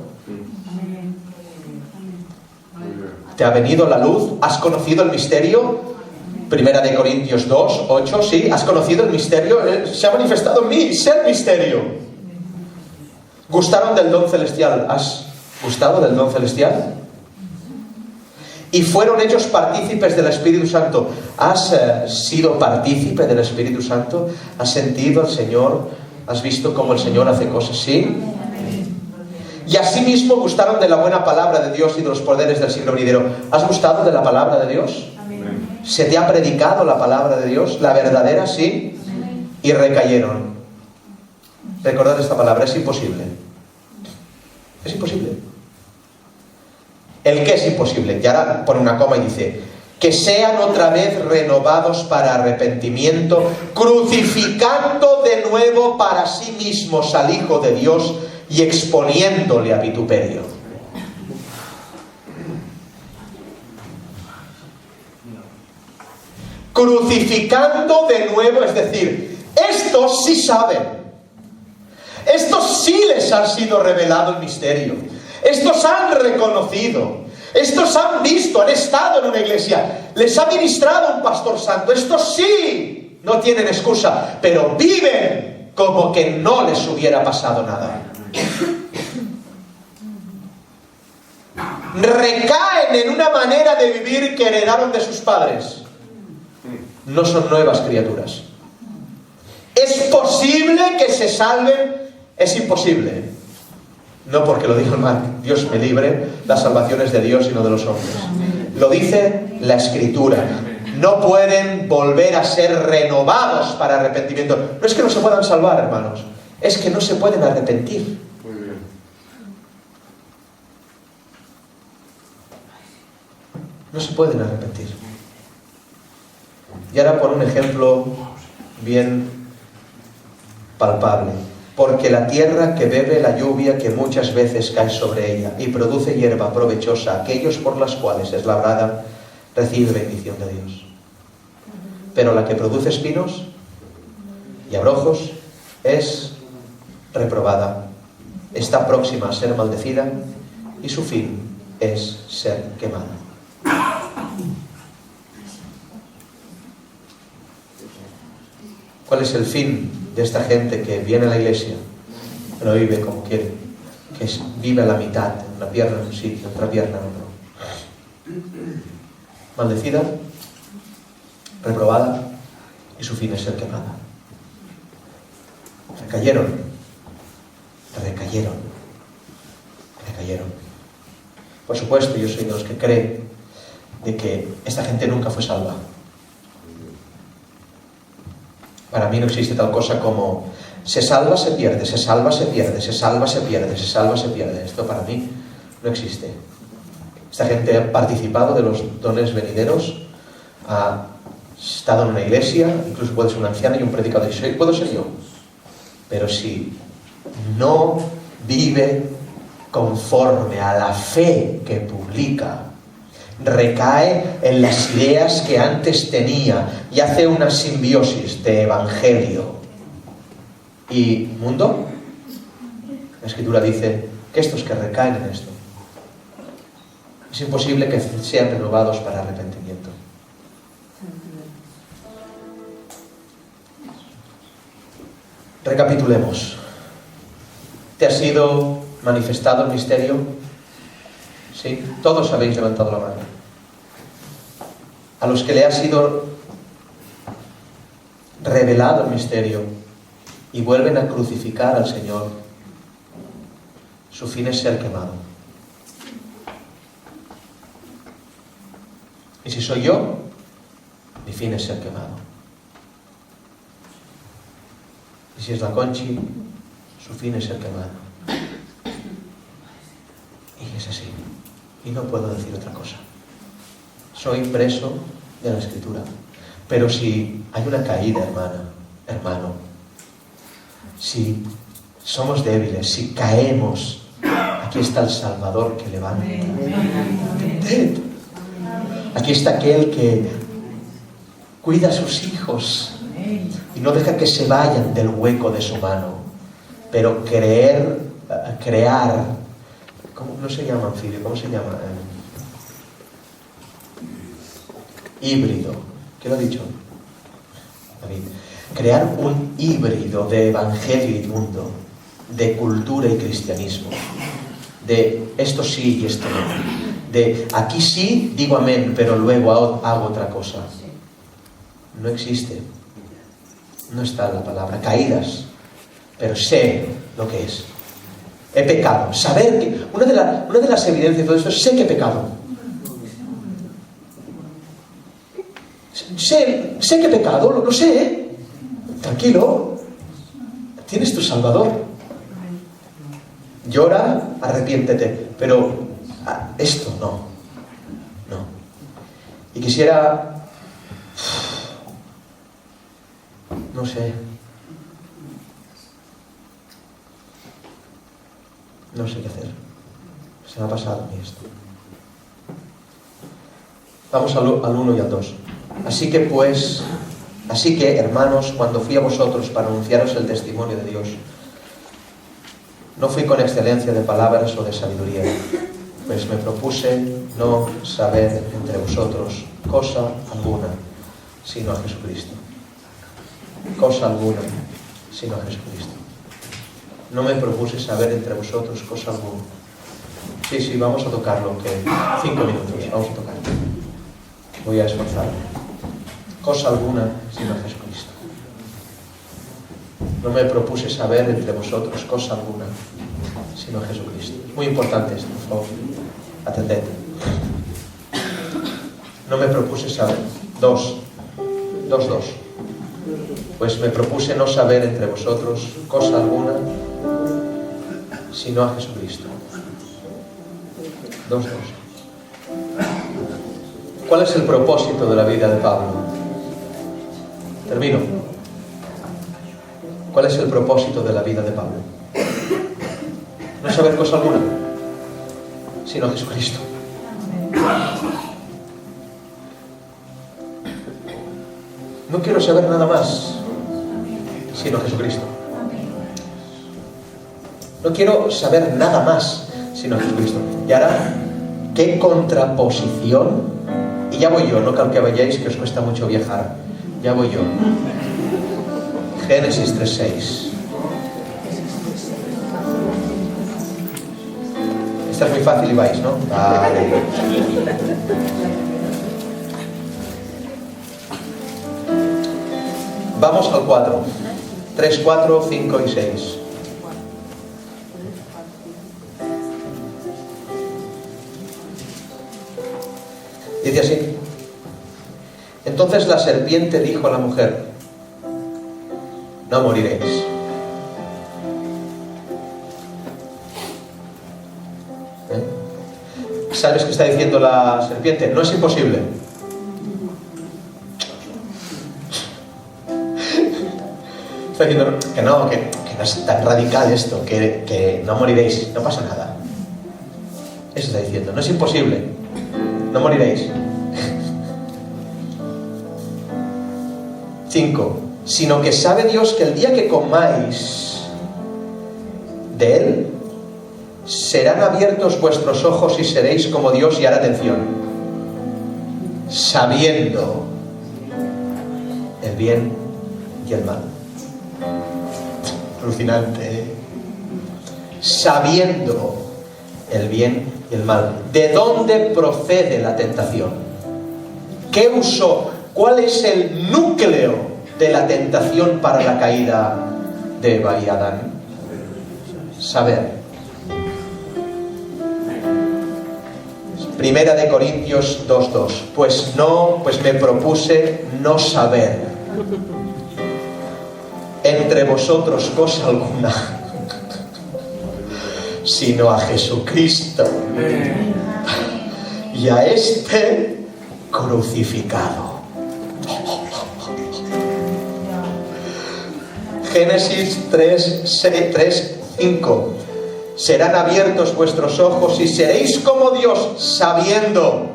¿Te ha venido la luz? ¿Has conocido el misterio? Primera de Corintios 2, 8, sí, has conocido el misterio, se ha manifestado en mí, sé el misterio. ¿Gustaron del don celestial? ¿Has gustado del don celestial? Y fueron ellos partícipes del Espíritu Santo. ¿Has sido partícipe del Espíritu Santo? ¿Has sentido al Señor? ¿Has visto cómo el Señor hace cosas? ¿Sí? Y asimismo gustaron de la buena palabra de Dios y de los poderes del siglo venidero. ¿Has gustado de la palabra de Dios? ¿Se te ha predicado la palabra de Dios? ¿La verdadera? Sí. Y recayeron. Recordad esta palabra, es imposible. Es imposible. ¿El qué es imposible? Y ahora pone una coma y dice, que sean otra vez renovados para arrepentimiento, crucificando de nuevo para sí mismos al Hijo de Dios y exponiéndole a vituperio. Crucificando de nuevo, es decir, estos sí saben. Estos sí les ha sido revelado el misterio. Estos han reconocido. Estos han visto, han estado en una iglesia. Les ha ministrado un pastor santo. Estos sí no tienen excusa, pero viven como que no les hubiera pasado nada. Recaen en una manera de vivir que heredaron de sus padres. No son nuevas criaturas. ¿Es posible que se salven? Es imposible. No porque lo dijo el Mark, Dios me libre, la salvación es de Dios y no de los hombres. Lo dice la Escritura. No pueden volver a ser renovados para arrepentimiento. No es que no se puedan salvar, hermanos, es que no se pueden arrepentir. Muy bien. No se pueden arrepentir. Y ahora por un ejemplo bien palpable. Porque la tierra que bebe la lluvia que muchas veces cae sobre ella y produce hierba provechosa, aquellos por las cuales es labrada, recibe bendición de Dios. Pero la que produce espinos y abrojos es reprobada, está próxima a ser maldecida y su fin es ser quemada. ¿Cuál es el fin de esta gente que viene a la iglesia, pero vive como quiere? Que vive a la mitad, una pierna en un sitio, otra pierna en otro. Maldecida reprobada y su fin es ser quemada. Recayeron. Por supuesto, yo soy de los que cree de que esta gente nunca fue salva. Para mí no existe tal cosa como se salva, se pierde, se salva, se pierde, se salva, se pierde, se salva, se pierde. Esto para mí no existe. Esta gente ha participado de los dones venideros, ha estado en una iglesia, incluso puede ser un anciano y un predicador, y puedo ser yo. Pero si no vive conforme a la fe que publica, recae en las ideas que antes tenía y hace una simbiosis de evangelio y mundo, la Escritura dice que estos que recaen en esto, es imposible que sean renovados para arrepentimiento. Recapitulemos. ¿Te ha sido manifestado el misterio? Sí, todos habéis levantado la mano. A los que le ha sido revelado el misterio y vuelven a crucificar al Señor, su fin es ser quemado. Y si soy yo, mi fin es ser quemado. Y si es la Conchi, su fin es ser quemado. Y es así. Y no puedo decir otra cosa. Soy preso de la Escritura. Pero si hay una caída, hermano, si somos débiles, si caemos, aquí está el Salvador que levanta. Aquí está aquel que cuida a sus hijos y no deja que se vayan del hueco de su mano. Pero crear, ¿cómo no se llama anfibio? ¿Cómo se llama? Híbrido. ¿Qué lo ha dicho David? Crear un híbrido de evangelio y mundo, de cultura y cristianismo, de esto sí y esto no, de aquí sí digo amén, pero luego hago otra cosa. No existe. No está la palabra. Caídas. Pero sé lo que es. He pecado. Saber que... Una de las evidencias de todo esto es sé que he pecado. Sé que he pecado, lo sé, ¿eh? Tranquilo. Tienes tu Salvador. Llora, arrepiéntete. Pero esto no. Y quisiera... No sé. No sé qué hacer. Se me ha pasado a mí esto. Vamos al 1 y al 2. Así que, hermanos, cuando fui a vosotros para anunciaros el testimonio de Dios, no fui con excelencia de palabras o de sabiduría, pues me propuse no saber entre vosotros cosa alguna, sino a Jesucristo. Cosa alguna, sino a Jesucristo. No me propuse saber entre vosotros cosa alguna. Sí, vamos a tocarlo, que 5 minutos, vamos a tocar. Voy a esforzarme. Cosa alguna, sino a Jesucristo. No me propuse saber entre vosotros cosa alguna, sino a Jesucristo. Es muy importante esto, por favor. Atended. No me propuse saber. 2. Pues me propuse no saber entre vosotros cosa alguna, sino a Jesucristo. 2. ¿Cuál es el propósito de la vida de Pablo? Termino. ¿Cuál es el propósito de la vida de Pablo? No saber cosa alguna, sino a Jesucristo. No quiero saber nada más, sino a Jesucristo. No quiero saber nada más, sino a Jesucristo. Y ahora, ¿qué contraposición? Y ya voy yo, no cal que vayáis, que os cuesta mucho viajar. Ya voy yo. Génesis 3:6. Esta es muy fácil y vais, ¿no? Vale. Vamos al 4. 3, 4, 5 y 6. Dice así: entonces la serpiente dijo a la mujer: no moriréis. ¿Sabes qué está diciendo la serpiente? No es imposible. Está diciendo que no es tan radical esto, que no moriréis, no pasa nada. Eso está diciendo, no es imposible, no moriréis. 5. Sino que sabe Dios que el día que comáis de él, serán abiertos vuestros ojos y seréis como Dios. Y ahora atención: sabiendo el bien y el mal. Alucinante, ¿eh? Sabiendo el bien y el mal. ¿De dónde procede la tentación? ¿Qué usó? ¿Cuál es el núcleo de la tentación para la caída de Eva y Adán? Saber. Primera de Corintios 2:2. Pues me propuse no saber entre vosotros cosa alguna, sino a Jesucristo y a este crucificado. Génesis 3:5. Serán abiertos vuestros ojos y seréis como Dios, sabiendo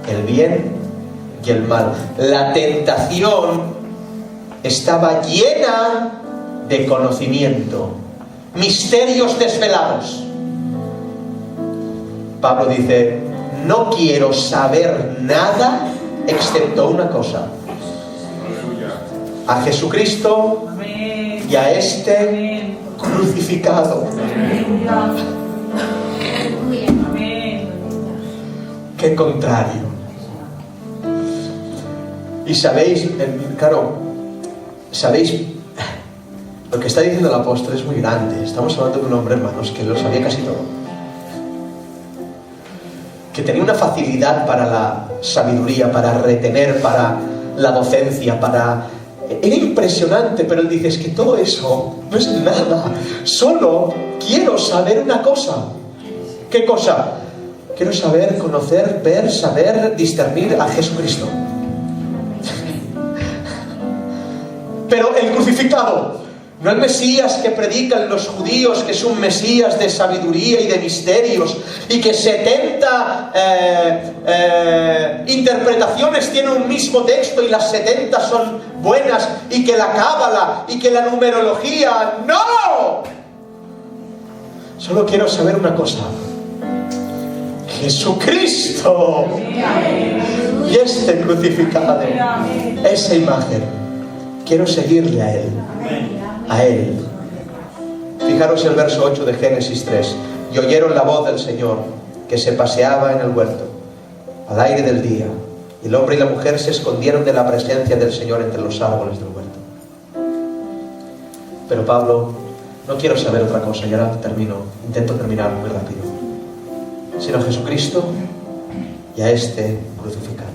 el bien y el mal. La tentación estaba llena de conocimiento, misterios desvelados. Pablo dice: no quiero saber nada excepto una cosa: a Jesucristo y a este crucificado. Qué contrario. Y sabéis, claro, lo que está diciendo el apóstol es muy grande. Estamos hablando de un hombre, hermanos, que lo sabía casi todo, que tenía una facilidad para la sabiduría, para retener, para la docencia, era impresionante, pero él dice: es que todo eso no es nada, solo quiero saber una cosa. ¿Qué cosa? Quiero saber, conocer, ver, saber, discernir a Jesucristo. Pero el crucificado, no el Mesías que predican los judíos, que es un Mesías de sabiduría y de misterios, y que 70 interpretaciones tiene un mismo texto y las 70 son buenas, y que la cábala y que la numerología. ¡No! Solo quiero saber una cosa: Jesucristo y este crucificado, esa imagen. Quiero seguirle a Él. A Él. Fijaros el verso 8 de Génesis 3. Y oyeron la voz del Señor, que se paseaba en el huerto, al aire del día. Y el hombre y la mujer se escondieron de la presencia del Señor entre los árboles del huerto. Pero Pablo: no quiero saber otra cosa, y ahora intento terminar muy rápido, sino a Jesucristo y a este crucificado.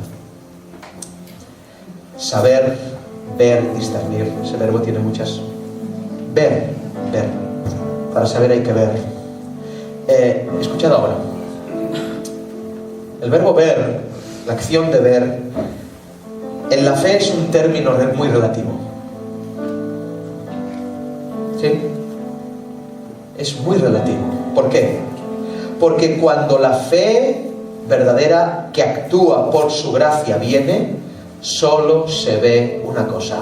Saber, ver, discernir. Ese verbo tiene muchas. Ver. Para saber hay que ver. Escuchad ahora. El verbo ver, la acción de ver, en la fe es un término muy relativo. ¿Sí? Es muy relativo. ¿Por qué? Porque cuando la fe verdadera que actúa por su gracia viene, solo se ve una cosa: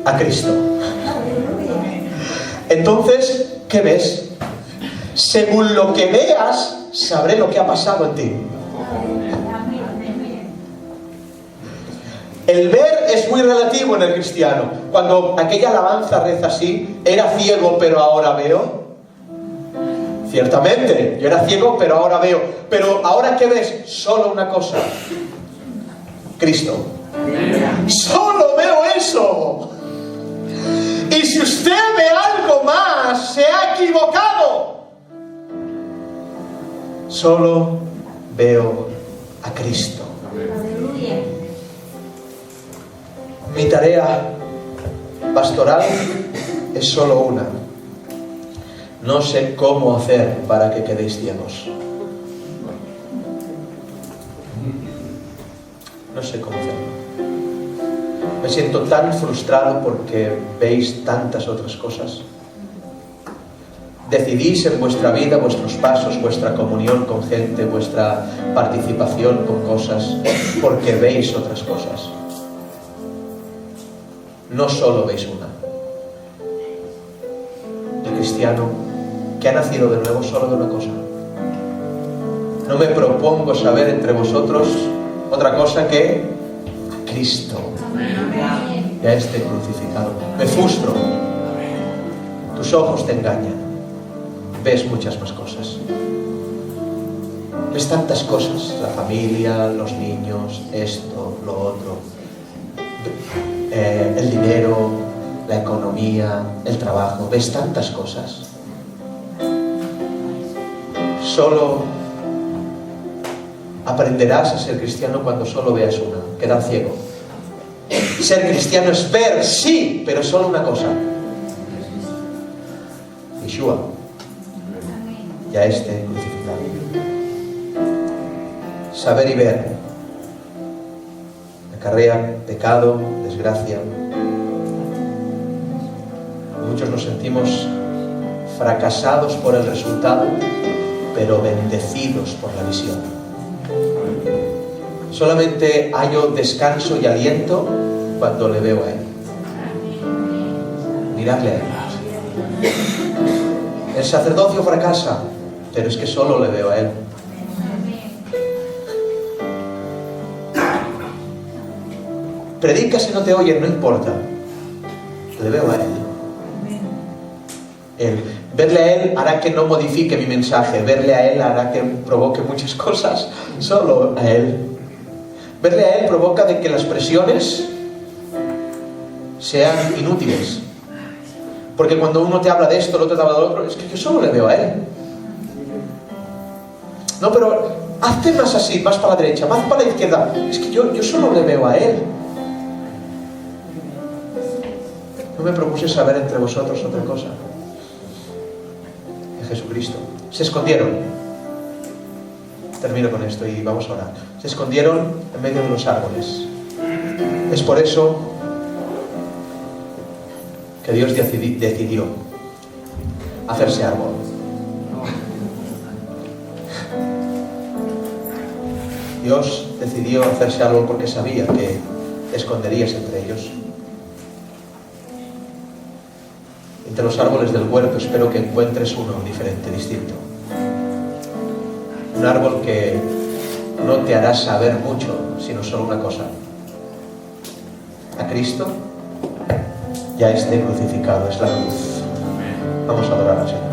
a Cristo. Entonces, ¿qué ves? Según lo que veas, sabré lo que ha pasado en ti. El ver es muy relativo en el cristiano. Cuando aquella alabanza reza así: era ciego pero ahora veo. Ciertamente, yo era ciego pero ahora veo. Pero ahora, ¿qué ves? Solo una cosa: Cristo. Solo veo eso. Y si usted ve algo más, se ha equivocado. Solo veo a Cristo. Mi tarea pastoral es solo una. No sé cómo hacer para que quedéis ciegos. No sé cómo hacerlo. Me siento tan frustrado porque veis tantas otras cosas. Decidís en vuestra vida, vuestros pasos, vuestra comunión con gente, vuestra participación con cosas, porque veis otras cosas. No solo veis una. El cristiano que ha nacido de nuevo solo ve una cosa. No me propongo saber entre vosotros otra cosa que a Cristo y a este crucificado. Me frustro. Tus ojos te engañan. Ves muchas más cosas. Ves tantas cosas. La familia, los niños, esto, lo otro. El dinero, la economía, el trabajo. Ves tantas cosas. Solo aprenderás a ser cristiano cuando solo veas una. Quedar ciego. Ser cristiano es ver, sí, pero solo una cosa. Yeshua. Y a este crucificado. Saber y ver acarrea pecado, desgracia. Muchos nos sentimos fracasados por el resultado, pero bendecidos por la visión. Solamente hallo descanso y aliento cuando le veo a Él. Miradle a Él. El sacerdocio fracasa, pero es que solo le veo a Él. Predica si no te oyen, no importa. Le veo a Él. Verle a Él hará que no modifique mi mensaje. Verle a Él hará que provoque muchas cosas. Solo a Él. Verle a Él provoca de que las presiones sean inútiles. Porque cuando uno te habla de esto, el otro te habla de lo otro, es que yo solo le veo a Él. No, pero hazte más así, más para la derecha, más para la izquierda. Es que yo solo le veo a Él. No me propuse saber entre vosotros otra cosa. De Jesucristo. Se escondieron. Termino con esto y vamos a orar. Se escondieron en medio de los árboles. Es por eso que Dios decidió hacerse árbol. Dios decidió hacerse árbol porque sabía que te esconderías entre ellos. Entre los árboles del huerto espero que encuentres uno diferente, distinto. Un árbol que no te hará saber mucho, sino solo una cosa. A Cristo ya esté crucificado, es la cruz. Vamos a adorar al Señor.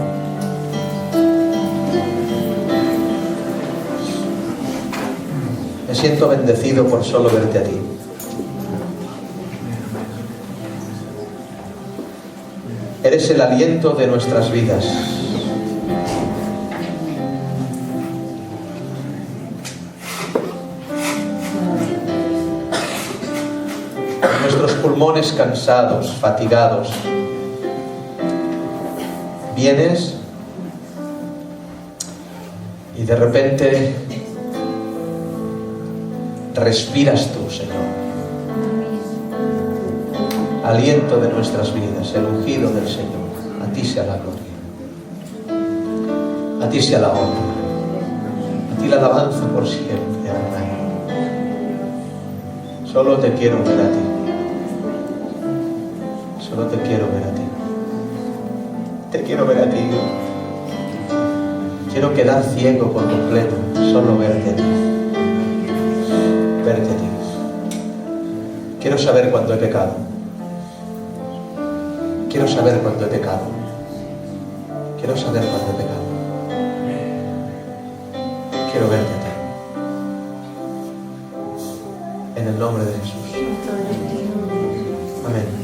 Me siento bendecido por solo verte a ti. Eres el aliento de nuestras vidas. Nuestros pulmones cansados, fatigados. Vienes y de repente respiras tú, Señor. Aliento de nuestras vidas, el ungido del Señor. A ti sea la gloria. A ti sea la honra. A ti la alabanza por siempre, amén. Solo te quiero ver a ti. Solo te quiero ver a ti. Te quiero ver a ti. Quiero quedar ciego por completo. Solo verte a ti. Verte a ti. Quiero saber cuándo he pecado. Quiero saber cuándo he pecado. Quiero saber cuándo he pecado. Quiero verte a ti. En el nombre de Jesús. Amén.